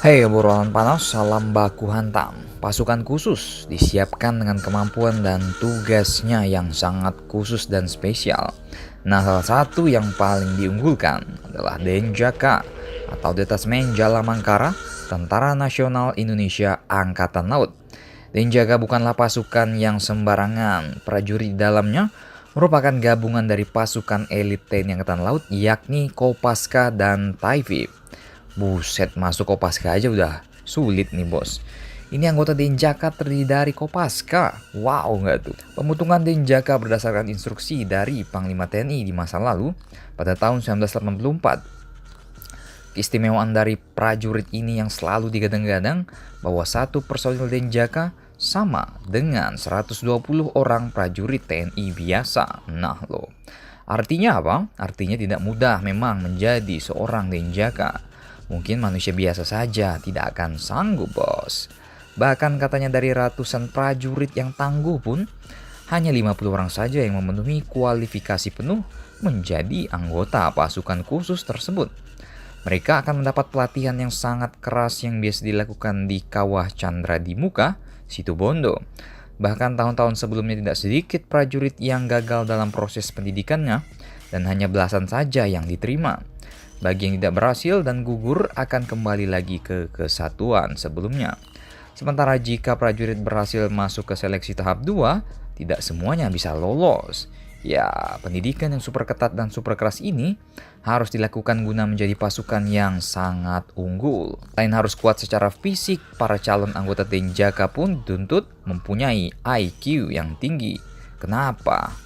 Hei obrolan panas, salam baku hantam. Pasukan khusus disiapkan dengan kemampuan dan tugasnya yang sangat khusus dan spesial. Nah, salah satu yang paling diunggulkan adalah Denjaka atau Detasmen Jalamangkara, Tentara Nasional Indonesia Angkatan Laut. Denjaka bukanlah pasukan yang sembarangan. Prajurit di dalamnya merupakan gabungan dari pasukan elit TNI Angkatan Laut yakni Kopaska dan Taifib. Buset, masuk Kopaska aja udah sulit nih bos. Ini anggota Denjaka terdiri dari Kopaska. Wow nggak tuh? Pemutungan Denjaka berdasarkan instruksi dari Panglima TNI di masa lalu pada tahun 1984. Keistimewaan dari prajurit ini yang selalu digadang-gadang bahwa satu personil Denjaka sama dengan 120 orang prajurit TNI biasa. Nah loh, artinya apa? Artinya tidak mudah memang menjadi seorang Denjaka. Mungkin manusia biasa saja tidak akan sanggup bos. Bahkan katanya dari ratusan prajurit yang tangguh pun, hanya 50 orang saja yang memenuhi kualifikasi penuh menjadi anggota pasukan khusus tersebut. Mereka akan mendapat pelatihan yang sangat keras yang biasa dilakukan di Kawah Chandra di Muka, Situbondo. Bahkan tahun-tahun sebelumnya tidak sedikit prajurit yang gagal dalam proses pendidikannya dan hanya belasan saja yang diterima. Bagi yang tidak berhasil dan gugur akan kembali lagi ke kesatuan sebelumnya. Sementara jika prajurit berhasil masuk ke seleksi tahap 2, tidak semuanya bisa lolos. Ya, pendidikan yang super ketat dan super keras ini harus dilakukan guna menjadi pasukan yang sangat unggul. Selain harus kuat secara fisik, para calon anggota Denjaka pun dituntut mempunyai IQ yang tinggi. Kenapa?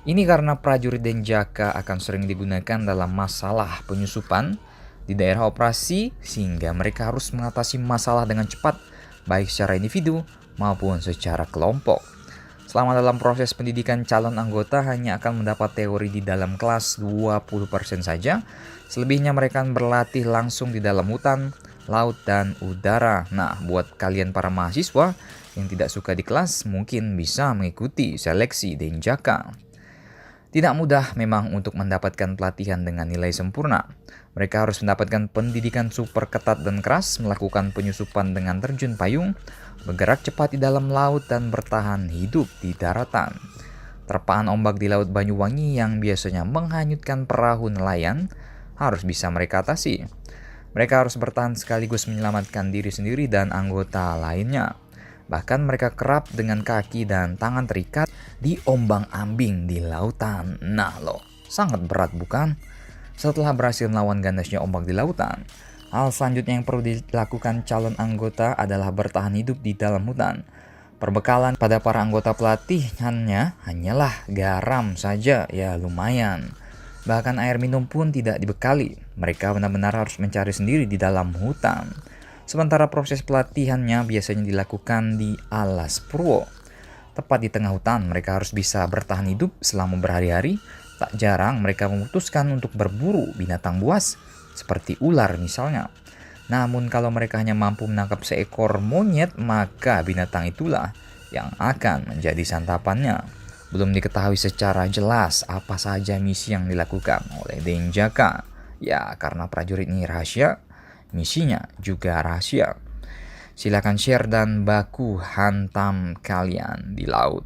Ini karena prajurit Denjaka akan sering digunakan dalam masalah penyusupan di daerah operasi sehingga mereka harus mengatasi masalah dengan cepat baik secara individu maupun secara kelompok. Selama dalam proses pendidikan calon anggota hanya akan mendapat teori di dalam kelas 20% saja, selebihnya mereka akan berlatih langsung di dalam hutan, laut, dan udara. Nah, buat kalian para mahasiswa yang tidak suka di kelas mungkin bisa mengikuti seleksi Denjaka. Tidak mudah memang untuk mendapatkan pelatihan dengan nilai sempurna. Mereka harus mendapatkan pendidikan super ketat dan keras, melakukan penyusupan dengan terjun payung, bergerak cepat di dalam laut, dan bertahan hidup di daratan. Terpaan ombak di Laut Banyuwangi yang biasanya menghanyutkan perahu nelayan harus bisa mereka atasi. Mereka harus bertahan sekaligus menyelamatkan diri sendiri dan anggota lainnya. Bahkan mereka kerap dengan kaki dan tangan terikat di ombang-ambing di lautan. Nah loh, sangat berat bukan? Setelah berhasil melawan ganasnya ombak di lautan, hal selanjutnya yang perlu dilakukan calon anggota adalah bertahan hidup di dalam hutan. Perbekalan pada para anggota pelatihannya hanyalah garam saja, ya lumayan. Bahkan air minum pun tidak dibekali. Mereka benar-benar harus mencari sendiri di dalam hutan. Sementara proses pelatihannya biasanya dilakukan di alas purwo. Tepat di tengah hutan, mereka harus bisa bertahan hidup selama berhari-hari. Tak jarang mereka memutuskan untuk berburu binatang buas, seperti ular misalnya. Namun kalau mereka hanya mampu menangkap seekor monyet, maka binatang itulah yang akan menjadi santapannya. Belum diketahui secara jelas apa saja misi yang dilakukan oleh Denjaka. Ya, karena prajurit ini rahasia, misinya juga rahasia. Silakan share dan baku hantam kalian di laut.